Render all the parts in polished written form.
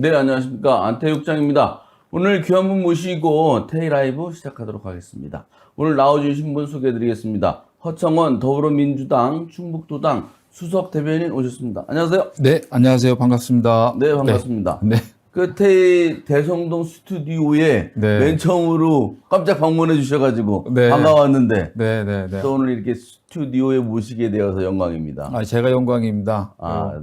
네, 안녕하십니까. 안태육장입니다. 오늘 귀한 분 모시고 테이라이브 시작하도록 하겠습니다. 오늘 나와주신 분 소개해드리겠습니다. 허청원 더불어민주당 충북도당 수석 대변인 오셨습니다. 안녕하세요. 네, 안녕하세요. 반갑습니다. 네, 반갑습니다. 네. 그 대성동 스튜디오에 네. 맨 처음으로 깜짝 방문해 주셔가지고 네. 반가웠는데 네. 또 오늘 이렇게 스튜디오에 모시게 되어서 영광입니다. 제가 영광입니다.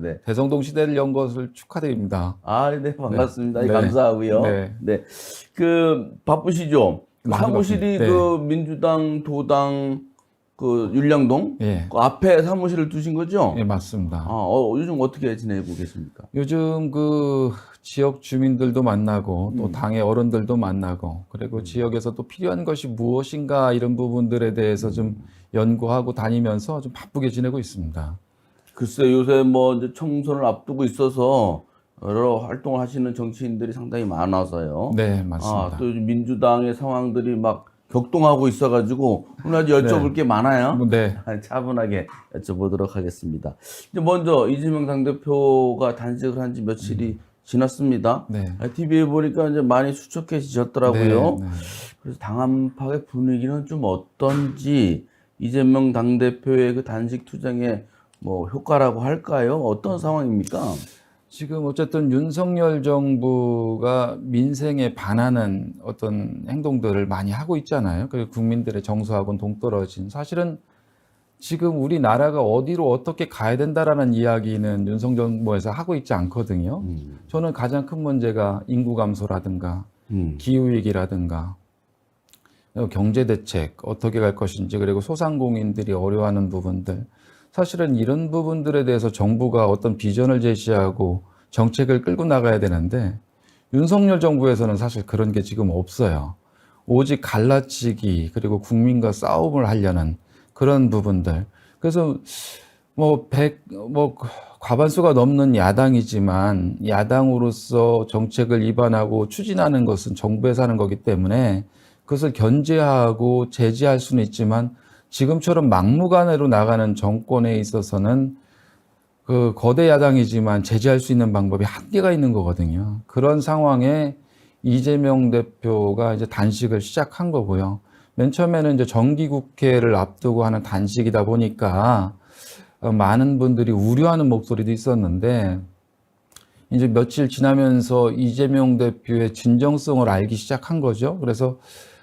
네. 대성동 시대를 연 것을 축하드립니다. 네, 반갑습니다. 네. 감사하고요. 네. 네. 바쁘시죠? 많이 사무실이 바쁩니다. 민주당, 도당, 율량동? 예. 그 앞에 사무실을 두신 거죠? 예, 맞습니다. 요즘 어떻게 지내고 계십니까? 요즘 지역 주민들도 만나고 또 당의 어른들도 만나고 그리고 지역에서 또 필요한 것이 무엇인가 이런 부분들에 대해서 좀 연구하고 다니면서 좀 바쁘게 지내고 있습니다. 글쎄, 요새 이제 총선을 앞두고 있어서 여러 활동을 하시는 정치인들이 상당히 많아서요. 네, 맞습니다. 또 요즘 민주당의 상황들이 막 격동하고 있어가지고 오늘 아주 여쭤볼 게 많아요. 네. 차분하게 여쭤보도록 하겠습니다. 이제 먼저 이재명 당대표가 단식을 한 지 며칠이 지났습니다. 네. TV에 보니까 이제 많이 수척해지셨더라고요. 네. 그래서 당 안팎의 분위기는 좀 어떤지 이재명 당대표의 그 단식 투쟁의 효과라고 할까요? 어떤 상황입니까? 지금 어쨌든 윤석열 정부가 민생에 반하는 어떤 행동들을 많이 하고 있잖아요. 그리고 국민들의 정서하고는 동떨어진. 사실은 지금 우리나라가 어디로 어떻게 가야 된다라는 이야기는 윤석열 정부에서 하고 있지 않거든요. 저는 가장 큰 문제가 인구 감소라든가 기후위기라든가 경제대책 어떻게 갈 것인지 그리고 소상공인들이 어려워하는 부분들 사실은 이런 부분들에 대해서 정부가 어떤 비전을 제시하고 정책을 끌고 나가야 되는데 윤석열 정부에서는 사실 그런 게 지금 없어요. 오직 갈라치기 그리고 국민과 싸움을 하려는 그런 부분들. 그래서 과반수가 넘는 야당이지만 야당으로서 정책을 입안하고 추진하는 것은 정부에서 하는 거기 때문에 그것을 견제하고 제지할 수는 있지만 지금처럼 막무가내로 나가는 정권에 있어서는 거대 야당이지만 제지할 수 있는 방법이 한계가 있는 거거든요. 그런 상황에 이재명 대표가 이제 단식을 시작한 거고요. 맨 처음에는 이제 정기국회를 앞두고 하는 단식이다 보니까 많은 분들이 우려하는 목소리도 있었는데 이제 며칠 지나면서 이재명 대표의 진정성을 알기 시작한 거죠. 그래서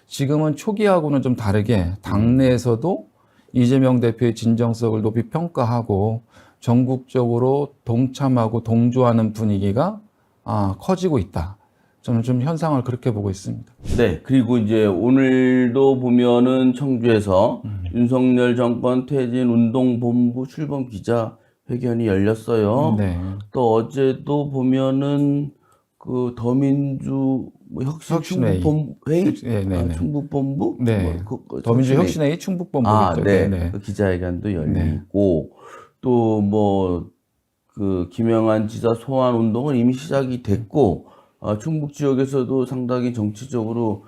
지금은 초기하고는 좀 다르게 당내에서도 이재명 대표의 진정성을 높이 평가하고 전국적으로 동참하고 동조하는 분위기가 커지고 있다. 저는 좀 현상을 그렇게 보고 있습니다. 네, 그리고 이제 오늘도 보면은 청주에서 윤석열 정권 퇴진 운동본부 출범 기자회견이 열렸어요. 네. 또 어제도 보면은 더민주 혁신회의. 충북본부회의? 네. 충북본부? 네. 더민주 혁신회의 충북본부겠죠. 네. 그 기자회견도 열리고 또 김영한 지사 소환 운동은 이미 시작이 됐고 충북 지역에서도 상당히 정치적으로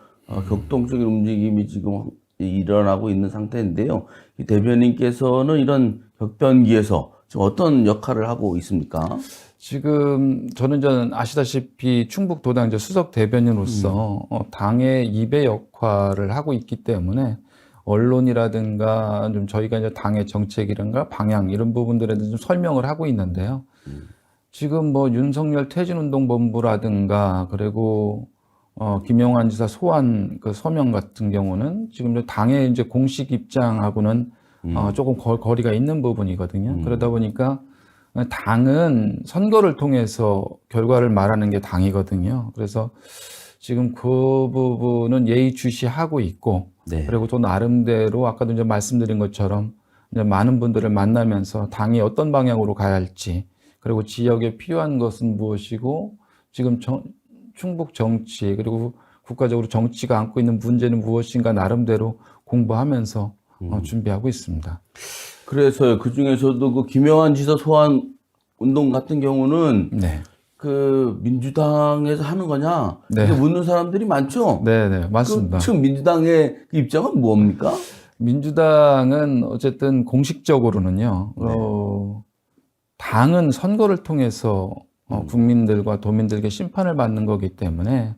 격동적인 움직임이 지금 일어나고 있는 상태인데요. 이 대변인께서는 이런 격변기에서 지금 어떤 역할을 하고 있습니까? 지금 저는 아시다시피 충북도당 수석 대변인으로서 당의 입의 역할을 하고 있기 때문에 언론이라든가 좀 저희가 이제 당의 정책이라든가 방향 이런 부분들에 대해서 좀 설명을 하고 있는데요. 지금 윤석열 퇴진운동본부라든가 그리고 김영환 지사 소환 서명 같은 경우는 지금 당의 이제 공식 입장하고는 조금 거리가 있는 부분이거든요. 그러다 보니까 당은 선거를 통해서 결과를 말하는 게 당이거든요. 그래서 지금 그 부분은 예의주시하고 있고, 네. 그리고 또 나름대로 아까도 이제 말씀드린 것처럼 이제 많은 분들을 만나면서 당이 어떤 방향으로 가야 할지, 그리고 지역에 필요한 것은 무엇이고, 지금 충북 정치, 그리고 국가적으로 정치가 안고 있는 문제는 무엇인가 나름대로 공부하면서 준비하고 있습니다. 그래서요, 그 중에서도 김영환 지사 소환 운동 같은 경우는 네. 민주당에서 하는 거냐? 네. 이렇게 묻는 사람들이 많죠? 네, 맞습니다. 지금 민주당의 입장은 뭡니까? 민주당은 어쨌든 공식적으로는요, 네. 당은 선거를 통해서 국민들과 도민들에게 심판을 받는 거기 때문에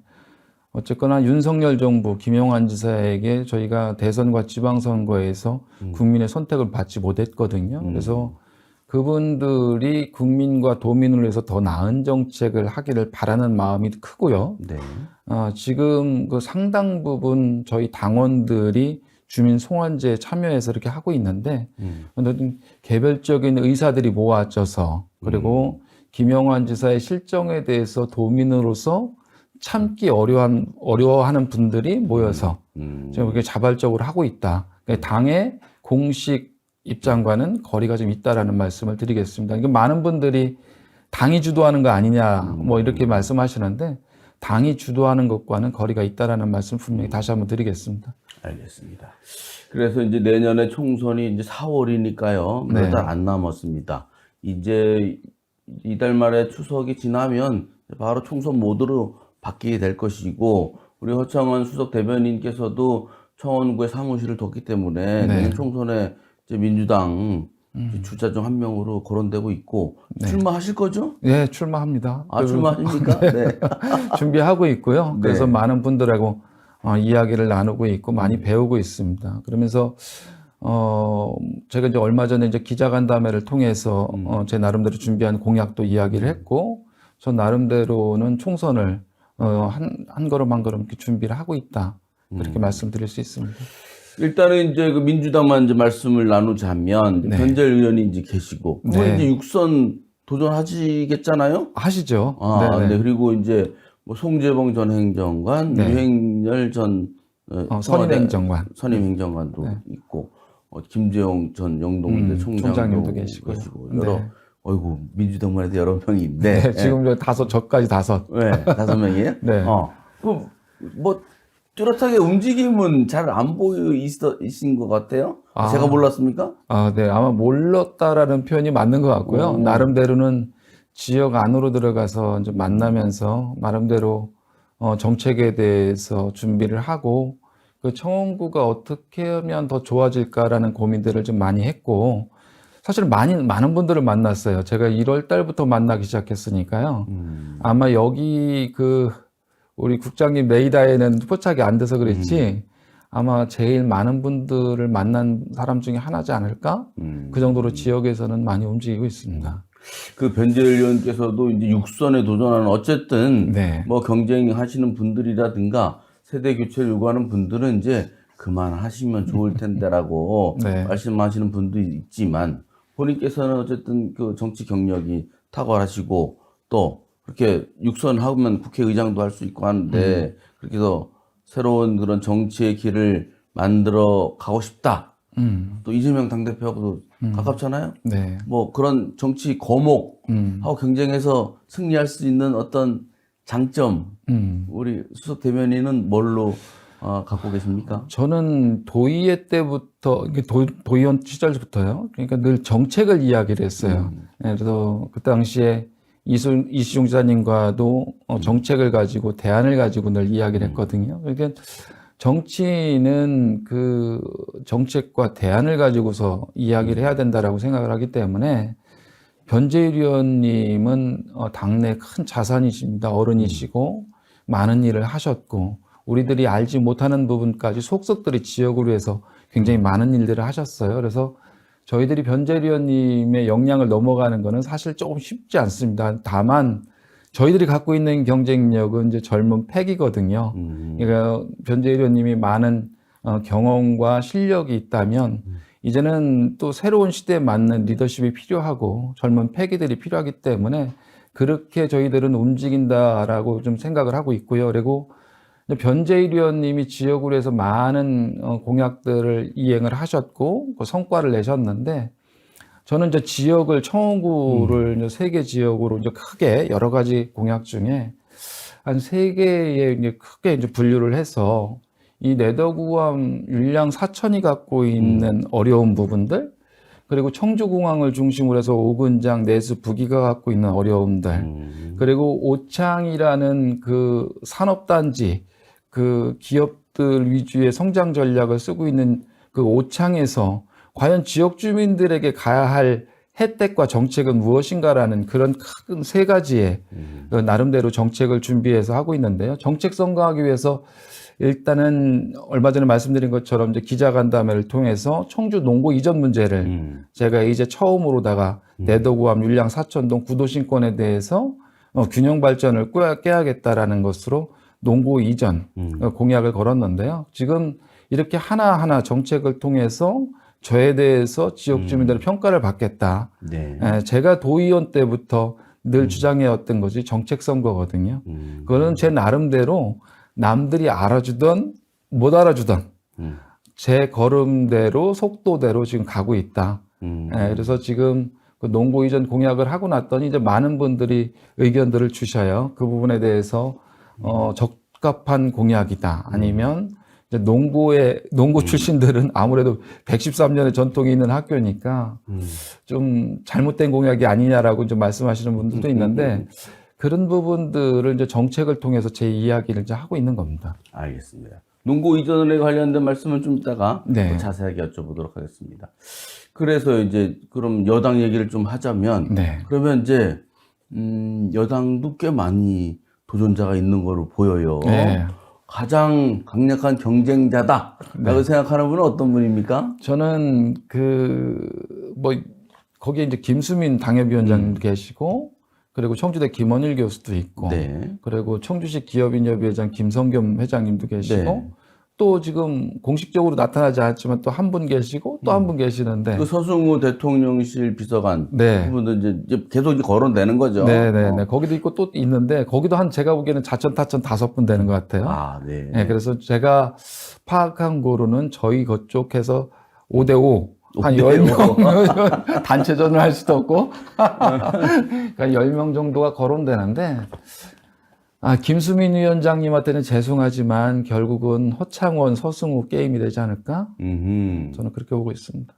어쨌거나 윤석열 정부, 김용환 지사에게 저희가 대선과 지방선거에서 국민의 선택을 받지 못했거든요. 그래서 그분들이 국민과 도민을 위해서 더 나은 정책을 하기를 바라는 마음이 크고요. 네. 지금 그 상당 부분 저희 당원들이 주민 송환제에 참여해서 이렇게 하고 있는데 개별적인 의사들이 모아져서 그리고 김용환 지사의 실정에 대해서 도민으로서 참기 어려워하는 분들이 모여서 지금 이렇게 자발적으로 하고 있다. 그러니까 당의 공식 입장과는 거리가 좀 있다라는 말씀을 드리겠습니다. 그러니까 많은 분들이 당이 주도하는 거 아니냐, 뭐 이렇게 말씀하시는데 당이 주도하는 것과는 거리가 있다라는 말씀 분명히 다시 한번 드리겠습니다. 알겠습니다. 그래서 이제 내년에 총선이 이제 4월이니까요. 몇 달 안 남았습니다. 이제 이달 말에 추석이 지나면 바로 총선 모드로 바뀌게 될 것이고, 우리 허창원 수석 대변인께서도 청원구에 사무실을 뒀기 때문에 내년 총선에 이제 민주당 주자 중 한 명으로 거론되고 있고, 출마하실 거죠? 네, 출마합니다. 아, 출마하십니까? 네. 준비하고 있고요. 그래서 네. 많은 분들하고 이야기를 나누고 있고 많이 배우고 있습니다. 그러면서 제가 이제 얼마 전에 이제 기자간담회를 통해서 제 나름대로 준비한 공약도 이야기를 했고, 저 나름대로는 총선을 한 걸음 한 걸음 이렇게 준비를 하고 있다. 그렇게 말씀드릴 수 있습니다. 일단은 이제 그 민주당만 이제 말씀을 나누자면 변재일 의원이 이제 계시고, 그건 이제 육선 도전하시겠잖아요? 하시죠. 네. 그리고 이제 뭐 송재봉 전 행정관, 유행열 전 선임행정관도 있고, 김재용 전 영동대 총장도 계시고, 여러 어이구, 민주당만 해도 여러 명이 있는데. 지금 저까지 5. 네, 5명이에요? 네. 뭐, 뚜렷하게 움직임은 잘 안 보이신 것 같아요? 제가 몰랐습니까? 네. 아마 몰랐다라는 표현이 맞는 것 같고요. 나름대로는 지역 안으로 들어가서 좀 만나면서 나름대로 정책에 대해서 준비를 하고, 그 청원구가 어떻게 하면 더 좋아질까라는 고민들을 좀 많이 했고, 사실 많은 분들을 만났어요. 제가 1월 달부터 만나기 시작했으니까요. 아마 여기 우리 국장님 레이더에는 포착이 안 돼서 그랬지, 아마 제일 많은 분들을 만난 사람 중에 하나지 않을까? 그 정도로 지역에서는 많이 움직이고 있습니다. 그 변재일 의원께서도 이제 육선에 도전하는, 어쨌든 뭐 경쟁하시는 분들이라든가 세대 교체를 요구하는 분들은 이제 그만하시면 좋을 텐데라고 말씀하시는 분도 있지만, 본인께서는 어쨌든 그 정치 경력이 탁월하시고 또 그렇게 육선하면 국회의장도 할 수 있고 하는데, 그렇게 해서 새로운 그런 정치의 길을 만들어 가고 싶다. 또 이재명 당대표하고도 가깝잖아요. 뭐 그런 정치 거목하고 경쟁해서 승리할 수 있는 어떤 장점, 우리 수석 대변인은 뭘로 갖고 계십니까? 저는 도의회 때부터, 도의원 시절부터요. 그러니까 늘 정책을 이야기를 했어요. 그래서 그 당시에 이시중 지사님과도 정책을 가지고, 대안을 가지고 늘 이야기를 했거든요. 그러니까 정치는 그 정책과 대안을 가지고서 이야기를 해야 된다라고 생각을 하기 때문에, 변재일 의원님은 당내 큰 자산이십니다. 어른이시고 많은 일을 하셨고, 우리들이 알지 못하는 부분까지 속속들이 지역으로 해서 굉장히 많은 일들을 하셨어요. 그래서 저희들이 변재일 의원님의 역량을 넘어가는 거는 사실 조금 쉽지 않습니다. 다만 저희들이 갖고 있는 경쟁력은 이제 젊은 패기거든요. 그러니까 변재일 의원님이 많은 경험과 실력이 있다면, 이제는 또 새로운 시대에 맞는 리더십이 필요하고 젊은 패기들이 필요하기 때문에 그렇게 저희들은 움직인다라고 좀 생각을 하고 있고요. 그리고 변재일 의원님이 지역으로 해서 많은 공약들을 이행을 하셨고 그 성과를 내셨는데, 저는 이제 지역을, 청원구를 이제 3개 지역으로 이제 크게 여러 가지 공약 중에 한 3개에 이제 크게 이제 분류를 해서, 이 내덕우암 율량 사천이 갖고 있는 어려운 부분들, 그리고 청주공항을 중심으로 해서 오근장, 내수, 부기가 갖고 있는 어려움들, 그리고 오창이라는 그 산업단지, 그 기업들 위주의 성장 전략을 쓰고 있는 그 오창에서 과연 지역 주민들에게 가야 할 혜택과 정책은 무엇인가라는 그런 큰 세 가지의 그 나름대로 정책을 준비해서 하고 있는데요. 정책 선거하기 위해서 일단은 얼마 전에 말씀드린 것처럼 이제 기자간담회를 통해서 청주 농고 이전 문제를 제가 이제 처음으로다가 내도구암, 율량, 사천동 구도심권에 대해서 균형 발전을 깨야겠다라는 것으로 농고 이전 공약을 걸었는데요. 지금 이렇게 하나하나 정책을 통해서 저에 대해서 지역 주민들의 평가를 받겠다. 네. 제가 도의원 때부터 늘 주장해왔던 것이 정책 선거거든요. 그거는 제 나름대로 남들이 알아주던 못 알아주던 제 걸음대로 속도대로 지금 가고 있다. 그래서 지금 그 농고 이전 공약을 하고 났더니 이제 많은 분들이 의견들을 주셔요. 그 부분에 대해서 적합한 공약이다. 아니면 이제 농고 출신들은 아무래도 113년의 전통이 있는 학교니까 좀 잘못된 공약이 아니냐라고 좀 말씀하시는 분들도 있는데 그런 부분들을 이제 정책을 통해서 제 이야기를 이제 하고 있는 겁니다. 알겠습니다. 농고 이전에 관련된 말씀은 좀 이따가 네. 더 자세하게 여쭤보도록 하겠습니다. 그래서 이제 그럼 여당 얘기를 좀 하자면 네. 그러면 이제 여당도 꽤 많이 도전자가 있는 거로 보여요. 네. 가장 강력한 경쟁자다라고 네. 생각하는 분은 어떤 분입니까? 저는 거기에 이제 김수민 당협위원장님도 계시고 그리고 청주대 김원일 교수도 있고 네. 그리고 청주시 기업인협의회장 김성겸 회장님도 계시고 네. 또 지금 공식적으로 나타나지 않았지만 또 한 분 계시고 또 한 분 계시는데 그 서승우 대통령실 비서관 네. 그분도 이제 계속 거론되는 거죠. 네네네. 거기도 있고 또 있는데 거기도 제가 보기에는 자천 타천 5분 되는 것 같아요. 아, 네. 네, 그래서 제가 파악한 거로는 저희 그쪽에서 5대5 한 10명 단체전을 할 수도 없고 그러니까 10명 정도가 거론되는데 김수민 위원장님한테는 죄송하지만 결국은 허창원, 서승우 게임이 되지 않을까? 저는 그렇게 보고 있습니다.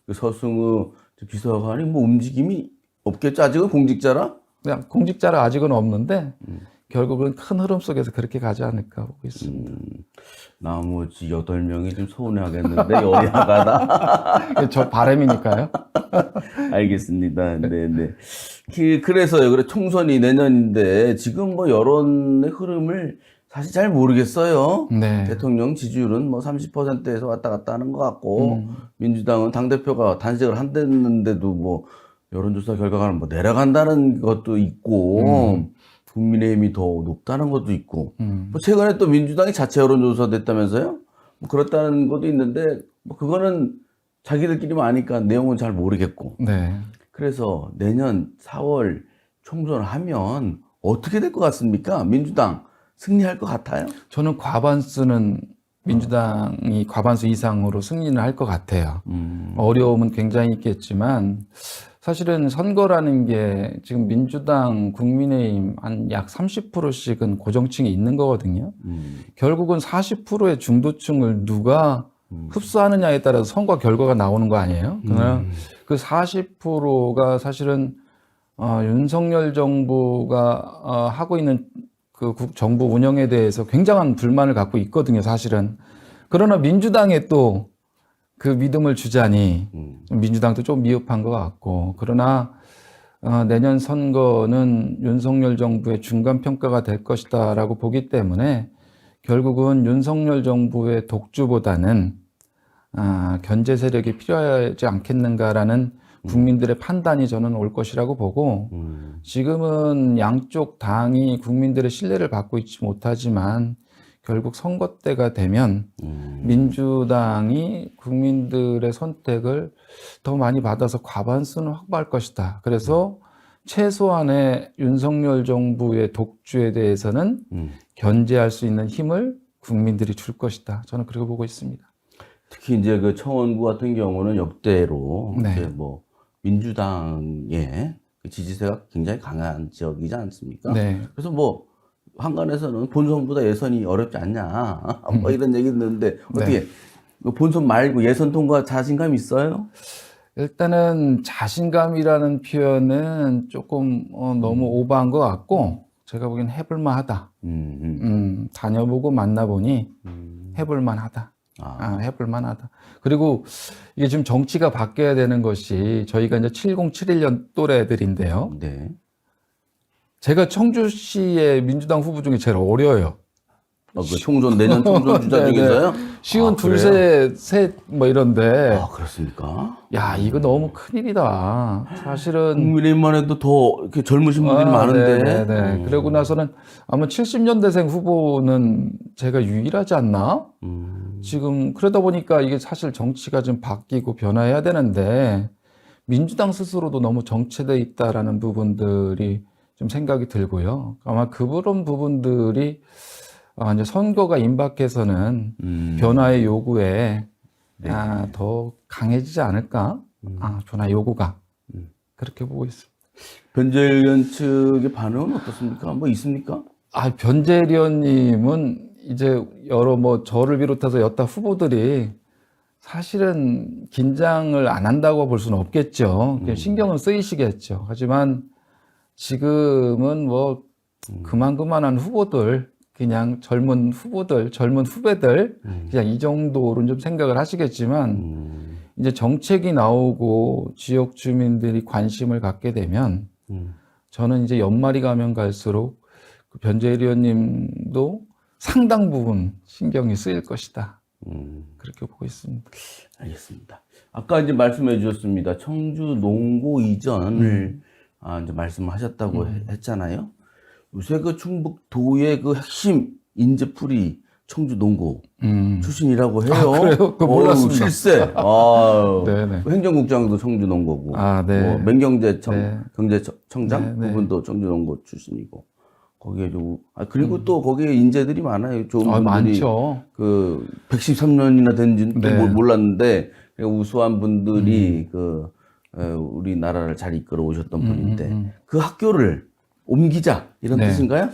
그 서승우 비서관이 뭐 움직임이 없겠죠? 아직은 공직자라? 그냥 공직자라 아직은 없는데 결국은 큰 흐름 속에서 그렇게 가지 않을까 보고 있습니다. 나머지 8명이 좀 서운해하겠는데 여야가다. 저 바람이니까요. 알겠습니다. 네네. 그래서요. 그래 총선이 내년인데 지금 뭐 여론의 흐름을 사실 잘 모르겠어요. 네. 대통령 지지율은 뭐 30%에서 왔다 갔다 하는 것 같고 민주당은 당대표가 단식을 한댔는데도 뭐 여론조사 결과가 뭐 내려간다는 것도 있고 국민의힘이 더 높다는 것도 있고 뭐 최근에 또 민주당이 자체 여론조사 됐다면서요? 뭐 그렇다는 것도 있는데 뭐 그거는 자기들끼리만 아니까 내용은 잘 모르겠고. 네. 그래서 내년 4월 총선을 하면 어떻게 될 것 같습니까? 민주당 승리할 것 같아요? 저는 과반수는 민주당이 과반수 이상으로 승리는 할 것 같아요. 어려움은 굉장히 있겠지만 사실은 선거라는 게 지금 민주당, 국민의힘 한 약 30%씩은 고정층이 있는 거거든요. 결국은 40%의 중도층을 누가 흡수하느냐에 따라서 선거 결과가 나오는 거 아니에요? 그러나 그 40%가 사실은 윤석열 정부가 하고 있는 그 정부 운영에 대해서 굉장한 불만을 갖고 있거든요, 사실은. 그러나 민주당에 또 그 믿음을 주자니 민주당도 좀 미흡한 것 같고, 그러나 내년 선거는 윤석열 정부의 중간 평가가 될 것이다라고 보기 때문에 결국은 윤석열 정부의 독주보다는 견제 세력이 필요하지 않겠는가라는 국민들의 판단이 저는 올 것이라고 보고, 지금은 양쪽 당이 국민들의 신뢰를 받고 있지 못하지만 결국 선거 때가 되면 민주당이 국민들의 선택을 더 많이 받아서 과반수는 확보할 것이다. 그래서 최소한의 윤석열 정부의 독주에 대해서는 견제할 수 있는 힘을 국민들이 줄 것이다. 저는 그렇게 보고 있습니다. 특히 이제 그 청원구 같은 경우는 역대로 네. 이제 뭐 민주당의 그 지지세가 굉장히 강한 지역이지 않습니까? 네. 그래서 뭐 한간에서는 본선보다 예선이 어렵지 않냐 뭐 이런 얘기 듣는데 어떻게 본선 말고 예선 통과 자신감 있어요? 일단은 자신감이라는 표현은 조금 너무 오버한 것 같고, 제가 보기엔 해볼만 하다. 다녀보고 만나보니 해볼만 하다. 해볼 만하다. 그리고 이게 지금 정치가 바뀌어야 되는 것이 저희가 이제 7071년 또래들인데요. 네. 제가 청주시의 민주당 후보 중에 제일 어려요. 그 내년 총선 주자 네네. 중에서요? 쉬운 그래요? 셋 뭐 이런데 그렇습니까? 야 이거 너무 큰일이다. 사실은 국민의힘만 해도 더 이렇게 젊으신 분들이 많은데. 네네. 그러고 나서는 아마 70년대생 후보는 제가 유일하지 않나? 지금 그러다 보니까 이게 사실 정치가 좀 바뀌고 변화해야 되는데 민주당 스스로도 너무 정체돼 있다라는 부분들이 좀 생각이 들고요. 아마 그런 부분들이 이제 선거가 임박해서는 변화의 요구에 더 강해지지 않을까? 변화 요구가 그렇게 보고 있습니다. 변재일 의원 측의 반응은 어떻습니까? 뭐 있습니까? 변재일 의원님은 이제 여러 저를 비롯해서 여타 후보들이 사실은 긴장을 안 한다고 볼 수는 없겠죠. 신경은 쓰이시겠죠. 하지만 지금은 그만한 후보들, 그냥 젊은 후배들, 그냥 이 정도로는 좀 생각을 하시겠지만, 이제 정책이 나오고 지역 주민들이 관심을 갖게 되면, 저는 이제 연말이 가면 갈수록 그 변재일 의원님도 상당 부분 신경이 쓰일 것이다. 그렇게 보고 있습니다. 알겠습니다. 아까 이제 말씀해 주셨습니다. 청주 농고 이전을 이제 말씀하셨다고 했잖아요. 요새 그 충북도의 그 핵심 인재풀이 청주 농고 출신이라고 해요. 그래요? 그거 몰랐습니다. 실세. 네네. 행정국장도 청주 농고고, 네. 경제청장 네. 그분도 청주 농고 출신이고. 거기에 그리고 또 거기에 인재들이 많아요. 좋은 분들이. 많죠. 113년이나 된지는 또 네. 몰랐는데, 우수한 분들이 우리나라를 잘 이끌어 오셨던 분인데, 그 학교를 옮기자, 이런 네. 뜻인가요?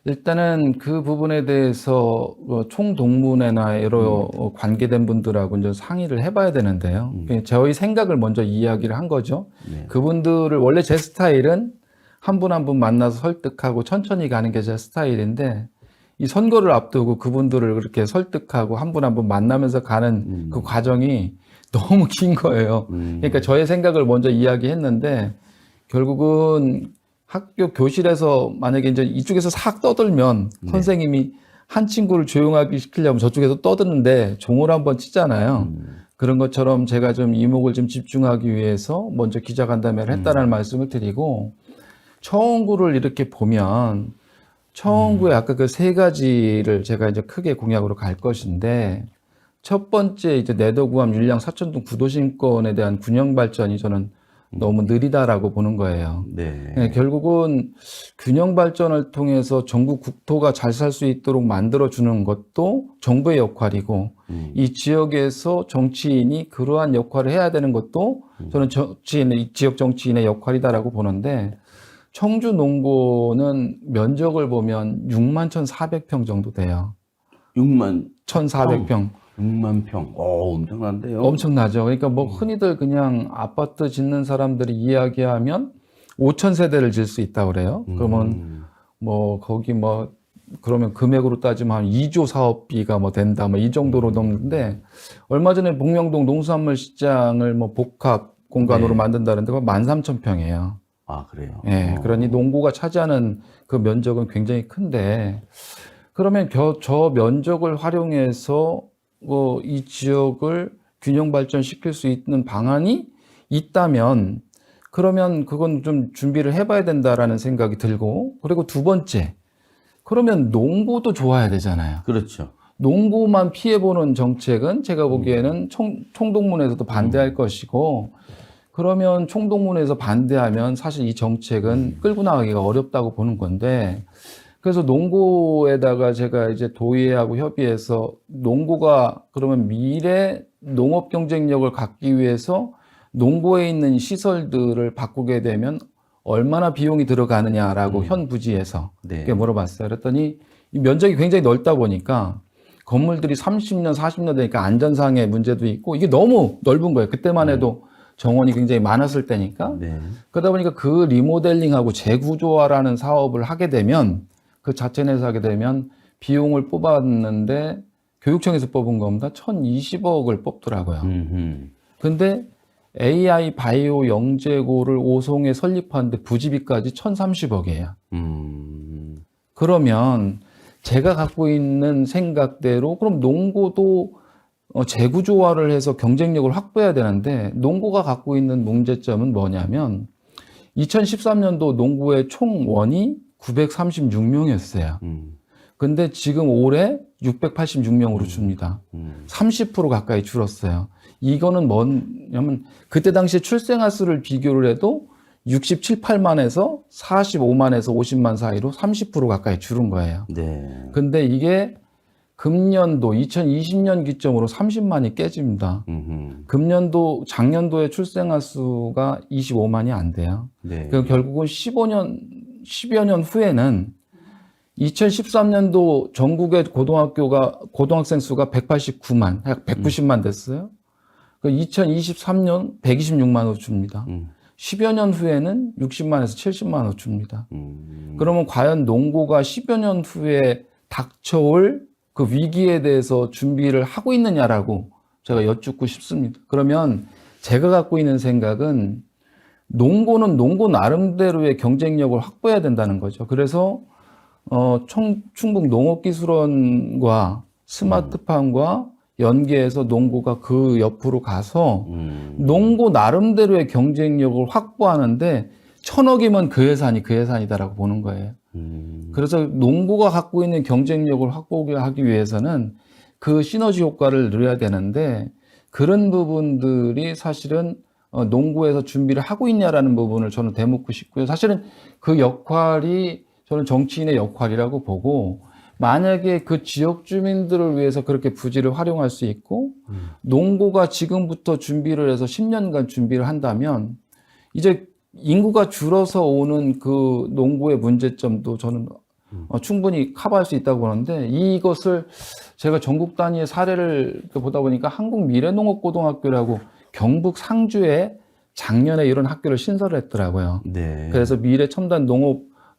일단은 그 부분에 대해서 총동문회나 여러 관계된 분들하고 이제 상의를 해봐야 되는데요. 저희 생각을 먼저 이야기를 한 거죠. 네. 그분들을 원래 제 스타일은 한 분 한 분 만나서 설득하고 천천히 가는 게 제 스타일인데 이 선거를 앞두고 그분들을 그렇게 설득하고 한 분 한 분 만나면서 가는 그 과정이 너무 긴 거예요. 그러니까 저의 생각을 먼저 이야기했는데 결국은 학교 교실에서 만약에 이제 이쪽에서 싹 떠들면 선생님이 한 친구를 조용하게 시키려면 저쪽에서 떠드는데 종을 한번 치잖아요. 그런 것처럼 제가 좀 이목을 좀 집중하기 위해서 먼저 기자간담회를 했다는 말씀을 드리고 청구를 이렇게 보면 청구에 아까 그 세 가지를 제가 이제 크게 공약으로 갈 것인데 첫 번째 이제 내도구암 율량 사천동 구도심권에 대한 균형 발전이 저는 너무 느리다라고 보는 거예요. 네. 결국은 균형 발전을 통해서 전국 국토가 잘 살 수 있도록 만들어주는 것도 정부의 역할이고 이 지역에서 정치인이 그러한 역할을 해야 되는 것도 저는 지역 정치인의 역할이다라고 보는데 청주 농고는 면적을 보면 6만 1,400평 정도 돼요. 6만 1,400평. 6만 평. 엄청난데요. 엄청나죠. 그러니까 흔히들 그냥 아파트 짓는 사람들이 이야기하면 5천 세대를 질 수 있다고 그래요. 그러면 거기 그러면 금액으로 따지면 한 2조 사업비가 된다. 이 정도로 넘는데 얼마 전에 복명동 농수산물 시장을 복합 공간으로 만든다는 데가 13,000평이에요. 그래요? 예. 그러니 농고가 차지하는 그 면적은 굉장히 큰데 그러면 저 면적을 활용해서 이 지역을 균형 발전시킬 수 있는 방안이 있다면 그러면 그건 좀 준비를 해봐야 된다라는 생각이 들고 그리고 두 번째 그러면 농고도 좋아야 되잖아요. 그렇죠. 농고만 피해보는 정책은 제가 보기에는 총동문회에서도 반대할 것이고 그러면 총동문회에서 반대하면 사실 이 정책은 끌고 나가기가 어렵다고 보는 건데 그래서 농고에다가 제가 이제 도의회하고 협의해서 농고가 그러면 미래 농업 경쟁력을 갖기 위해서 농고에 있는 시설들을 바꾸게 되면 얼마나 비용이 들어가느냐라고 현 부지에서 물어봤어요. 그랬더니 이 면적이 굉장히 넓다 보니까 건물들이 30년, 40년 되니까 안전상의 문제도 있고 이게 너무 넓은 거예요. 그때만 해도 정원이 굉장히 많았을 때니까. 그러다 보니까 그 리모델링하고 재구조화라는 사업을 하게 되면 그 자체 내에서 하게 되면 비용을 뽑았는데 교육청에서 뽑은 겁니다. 1,020억을 뽑더라고요. 음흠. 근데 AI 바이오 영재고를 오송에 설립하는데 부지비까지 1,030억이에요. 그러면 제가 갖고 있는 생각대로 그럼 농고도 재구조화를 해서 경쟁력을 확보해야 되는데 농고가 갖고 있는 문제점은 뭐냐면 2013년도 농구의 총원이 936명이었어요. 근데 지금 올해 686명으로 줍니다. 30% 가까이 줄었어요. 이거는 뭐냐면 그때 당시에 출생아 수를 비교를 해도 67, 8만에서 45만에서 50만 사이로 30% 가까이 줄은 거예요. 네. 근데 이게 금년도 2020년 기점으로 30만이 깨집니다. 금년도 작년도에 출생아 수가 25만이 안 돼요. 네. 그럼 결국은 10여 년 후에는 2013년도 전국의 고등학생 수가 189만, 약 190만 됐어요. 2023년 126만으로 줍니다. 10여 년 후에는 60만에서 70만으로 줍니다. 그러면 과연 농고가 10여 년 후에 닥쳐올 그 위기에 대해서 준비를 하고 있느냐라고 제가 여쭙고 싶습니다. 그러면 제가 갖고 있는 생각은 농고는 농고 나름대로의 경쟁력을 확보해야 된다는 거죠. 그래서 충북 농업기술원과 스마트팜과 연계해서 농고가 그 옆으로 가서 농고 나름대로의 경쟁력을 확보하는데 1,000억이면 그 예산이다라고 보는 거예요. 그래서 농고가 갖고 있는 경쟁력을 확보하기 위해서는 그 시너지 효과를 누려야 되는데 그런 부분들이 사실은 농고에서 준비를 하고 있냐라는 부분을 저는 되묻고 싶고요. 사실은 그 역할이 저는 정치인의 역할이라고 보고 만약에 그 지역 주민들을 위해서 그렇게 부지를 활용할 수 있고 농고가 지금부터 준비를 해서 10년간 준비를 한다면 이제 인구가 줄어서 오는 그 농고의 문제점도 저는 충분히 커버할 수 있다고 보는데 이것을 제가 전국 단위의 사례를 보다 보니까 한국미래농업고등학교라고 경북 상주에 작년에 이런 학교를 신설했더라고요. 네. 그래서 미래첨단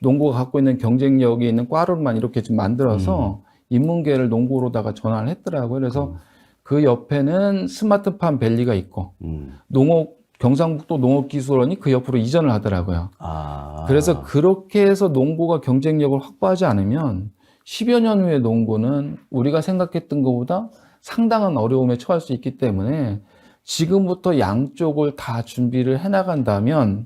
농고가 갖고 있는 경쟁력이 있는 과로만 이렇게 좀 만들어서 인문계를 농고로다가 전환을 했더라고요. 그래서 그 옆에는 스마트팜 밸리가 있고 경상북도 농업기술원이 그 옆으로 이전을 하더라고요. 그래서 그렇게 해서 농고가 경쟁력을 확보하지 않으면 10여 년 후에 농고는 우리가 생각했던 것보다 상당한 어려움에 처할 수 있기 때문에 지금부터 양쪽을 다 준비를 해나간다면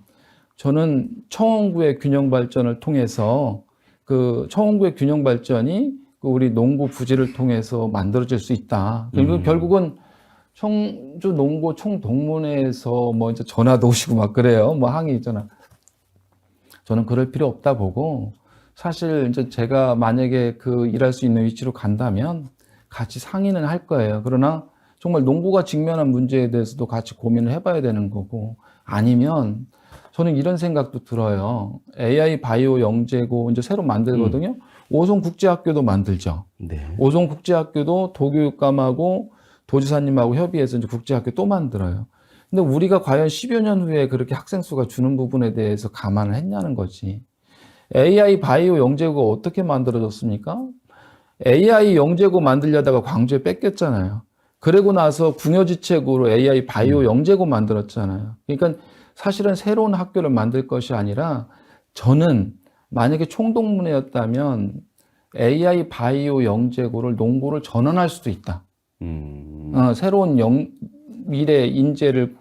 저는 청원구의 균형 발전을 통해서 그 청원구의 균형 발전이 우리 농고 부지를 통해서 만들어질 수 있다. 그리고 결국은 청주 농고 총동문회에서 뭐 이제 전화도 오시고 막 그래요. 뭐 항의 전화. 저는 그럴 필요 없다 보고 사실 이제 제가 만약에 그 일할 수 있는 위치로 간다면 같이 상의는 할 거예요. 그러나 정말 농고가 직면한 문제에 대해서도 같이 고민을 해봐야 되는 거고 아니면 저는 이런 생각도 들어요. AI 바이오 영재고 이제 새로 만들거든요. 오송국제학교도 만들죠. 네. 오송국제학교도 도교육감하고 도지사님하고 협의해서 이제 국제학교 또 만들어요. 근데 우리가 과연 10여 년 후에 그렇게 학생 수가 주는 부분에 대해서 감안을 했냐는 거지. AI 바이오 영재고가 어떻게 만들어졌습니까? AI 영재고 만들려다가 광주에 뺏겼잖아요. 그러고 나서 궁여지책으로 AI 바이오 영재고 만들었잖아요. 그러니까 사실은 새로운 학교를 만들 것이 아니라 저는 만약에 총동문회였다면 AI 바이오 영재고를 농고를 전환할 수도 있다. 새로운 미래 인재를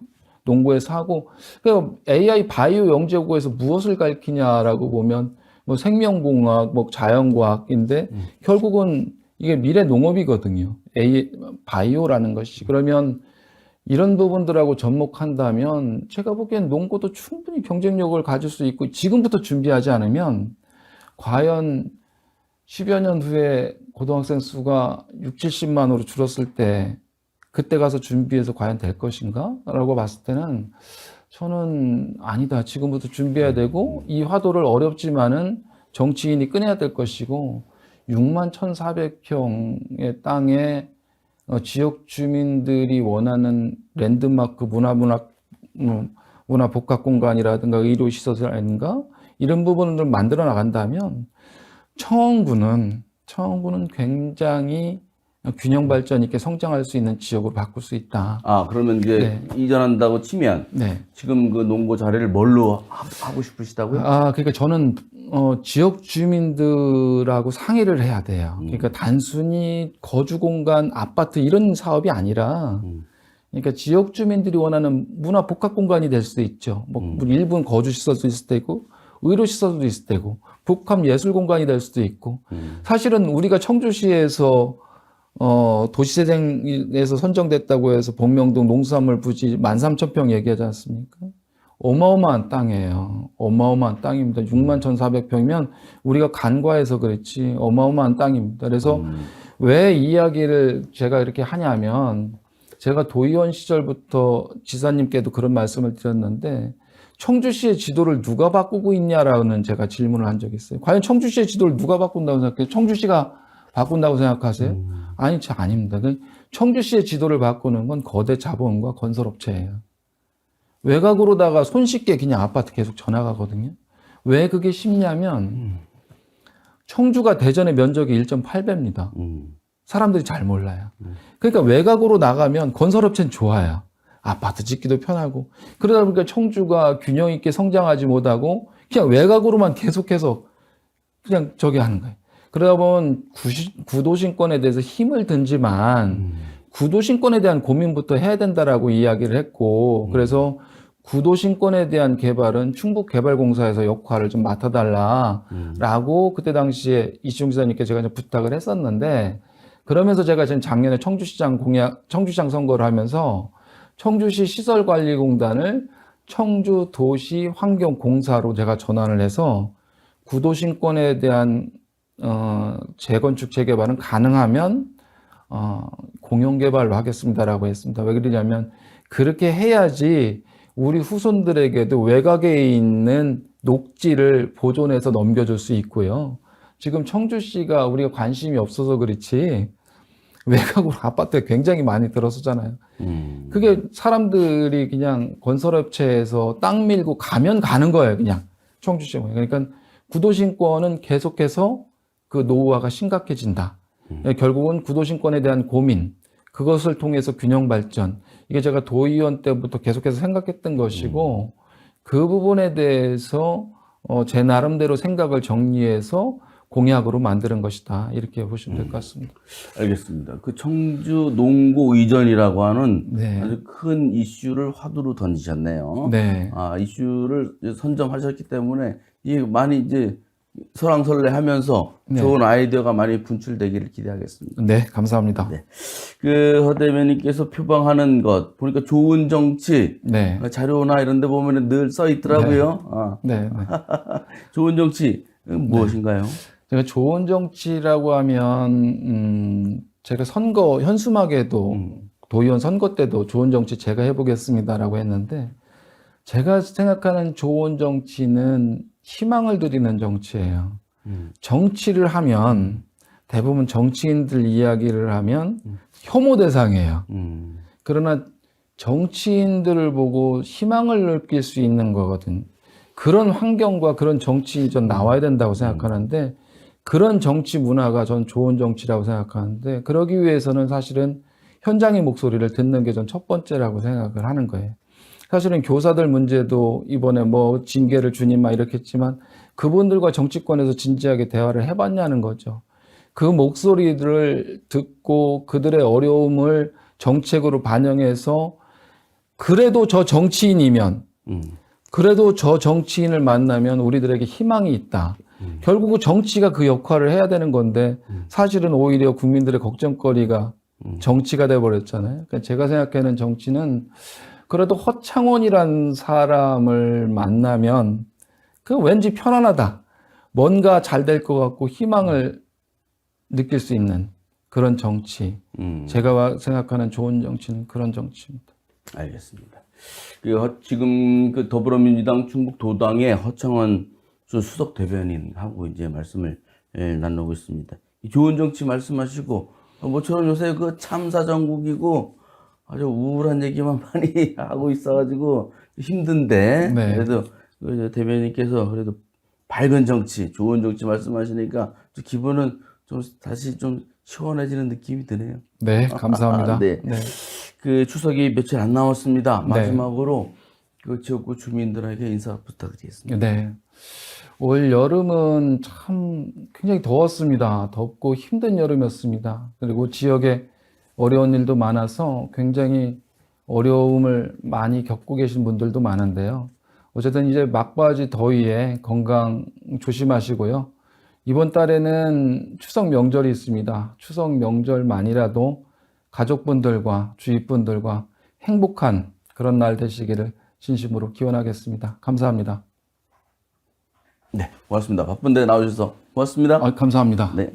농고에서 하고 그러니까 AI 바이오 영재고에서 무엇을 가르치냐라고 보면 뭐 생명공학, 뭐 자연과학인데 결국은 이게 미래 농업이거든요. 바이오라는 것이. 그러면 이런 부분들하고 접목한다면 제가 보기엔 농고도 충분히 경쟁력을 가질 수 있고 지금부터 준비하지 않으면 과연 10여 년 후에 고등학생 수가 6, 70만으로 줄었을 때 그때 가서 준비해서 과연 될 것인가? 라고 봤을 때는 저는 아니다. 지금부터 준비해야 되고 이 화도를 어렵지만은 정치인이 꺼내야 될 것이고 6만 1,400평의 땅에 지역 주민들이 원하는 랜드마크 문화 복합 공간이라든가 의료시설이라든가 이런 부분을 만들어 나간다면 청원구는 굉장히 균형 발전 있게 성장할 수 있는 지역으로 바꿀 수 있다. 아, 그러면 이제 이전한다고 치면 네. 지금 그 농고 자리를 뭘로 하고 싶으시다고요? 그러니까 저는 지역 주민들하고 상의를 해야 돼요. 그러니까 단순히 거주 공간, 아파트 이런 사업이 아니라, 그러니까 지역 주민들이 원하는 문화 복합 공간이 될 수도 있죠. 뭐 일부는 거주 시설도 있을 때고, 의료 시설도 있을 때고, 복합 예술 공간이 될 수도 있고. 사실은 우리가 청주시에서 도시재생에서 선정됐다고 해서 복명동 농수산물 부지 13,000평 얘기하지 않습니까? 어마어마한 땅이에요. 어마어마한 땅입니다. 61,400평이면 우리가 간과해서 그랬지 어마어마한 땅입니다. 그래서 왜 이 이야기를 제가 이렇게 하냐면 제가 도의원 시절부터 지사님께도 그런 말씀을 드렸는데 청주시의 지도를 누가 바꾸고 있냐라는 제가 질문을 한 적이 있어요. 과연 청주시의 지도를 누가 바꾼다고 생각해요? 청주시가 바꾼다고 생각하세요? 아니, 아닙니다. 청주시의 지도를 바꾸는 건 거대 자본과 건설업체예요. 외곽으로다가 손쉽게 그냥 아파트 계속 전화가거든요. 왜 그게 쉽냐면 청주가 대전의 면적이 1.8배입니다. 사람들이 잘 몰라요. 그러니까 외곽으로 나가면 건설업체는 좋아요. 아파트 짓기도 편하고. 그러다 보니까 청주가 균형 있게 성장하지 못하고 그냥 외곽으로만 계속해서 그냥 저기 하는 거예요. 그러다 보면 구도심권에 대해서 힘을 든지만 구도심권에 대한 고민부터 해야 된다라고 이야기를 했고 그래서 구도심권에 대한 개발은 충북개발공사에서 역할을 좀 맡아달라라고 그때 당시에 이시중 지사님께 제가 부탁을 했었는데 그러면서 제가 지금 작년에 청주시장 선거를 하면서 청주시 시설관리공단을 청주도시환경공사로 제가 전환을 해서 구도심권에 대한 재건축, 재개발은 가능하면 공용개발로 하겠습니다라고 했습니다. 왜 그러냐면 그렇게 해야지 우리 후손들에게도 외곽에 있는 녹지를 보존해서 넘겨줄 수 있고요. 지금 청주시가 우리가 관심이 없어서 그렇지 외곽으로 아파트가 굉장히 많이 들어서잖아요. 그게 사람들이 그냥 건설업체에서 땅 밀고 가면 가는 거예요. 그냥 청주시. 그러니까 구도심권은 계속해서 그 노후화가 심각해진다. 결국은 구도심권에 대한 고민, 그것을 통해서 균형 발전. 이게 제가 도의원 때부터 계속해서 생각했던 것이고 그 부분에 대해서 제 나름대로 생각을 정리해서 공약으로 만드는 것이다. 이렇게 보시면 될 것 같습니다. 알겠습니다. 그 청주 농고 이전이라고 하는 네. 아주 큰 이슈를 화두로 던지셨네요. 네. 이슈를 선점하셨기 때문에 이게 많이 이제 설왕설래하면서 네. 좋은 아이디어가 많이 분출되기를 기대하겠습니다. 네, 감사합니다. 네. 그 허 대변인께서 표방하는 것 보니까 좋은 정치 네. 자료나 이런 데 보면 늘 써 있더라고요. 네. 네. 좋은 정치 무엇인가요? 제가 좋은 정치라고 하면 제가 선거 현수막에도 도의원 선거 때도 좋은 정치 제가 해보겠습니다라고 했는데 제가 생각하는 좋은 정치는 희망을 드리는 정치예요. 정치를 하면 대부분 정치인들 이야기를 하면 혐오 대상이에요. 그러나 정치인들을 보고 희망을 느낄 수 있는 거거든. 그런 환경과 그런 정치인이 전 나와야 된다고 생각하는데 그런 정치 문화가 전 좋은 정치라고 생각하는데 그러기 위해서는 사실은 현장의 목소리를 듣는 게 전 첫 번째라고 생각을 하는 거예요. 사실은 교사들 문제도 이번에 뭐 징계를 주니 막 이렇게 했지만 그분들과 정치권에서 진지하게 대화를 해봤냐는 거죠. 그 목소리들을 듣고 그들의 어려움을 정책으로 반영해서 그래도 저 정치인이면 그래도 저 정치인을 만나면 우리들에게 희망이 있다. 결국 정치가 그 역할을 해야 되는 건데 사실은 오히려 국민들의 걱정거리가 정치가 돼버렸잖아요. 그러니까 제가 생각하는 정치는 그래도 허창원이란 사람을 만나면 그 왠지 편안하다. 뭔가 잘 될 것 같고 희망을 느낄 수 있는 그런 정치. 제가 생각하는 좋은 정치는 그런 정치입니다. 알겠습니다. 지금 그 더불어민주당 충북도당의 허창원 수석 대변인하고 이제 말씀을 나누고 있습니다. 좋은 정치 말씀하시고 모처럼 요새 그 참사 전국이고 아주 우울한 얘기만 많이 하고 있어가지고 힘든데 네. 그래도 그 대변인께서 그래도 밝은 정치, 좋은 정치 말씀하시니까 기분은 좀 다시 좀 시원해지는 느낌이 드네요. 네, 감사합니다. 네. 네. 그 추석이 며칠 안 남았습니다. 네. 마지막으로 그 지역구 주민들에게 인사 부탁드리겠습니다. 네. 올 여름은 참 굉장히 더웠습니다. 덥고 힘든 여름이었습니다. 그리고 지역에 어려운 일도 많아서 굉장히 어려움을 많이 겪고 계신 분들도 많은데요. 어쨌든 이제 막바지 더위에 건강 조심하시고요. 이번 달에는 추석 명절이 있습니다. 추석 명절만이라도 가족분들과 주위 분들과 행복한 그런 날 되시기를 진심으로 기원하겠습니다. 감사합니다. 네, 고맙습니다. 바쁜데 나오셔서 고맙습니다. 감사합니다. 네.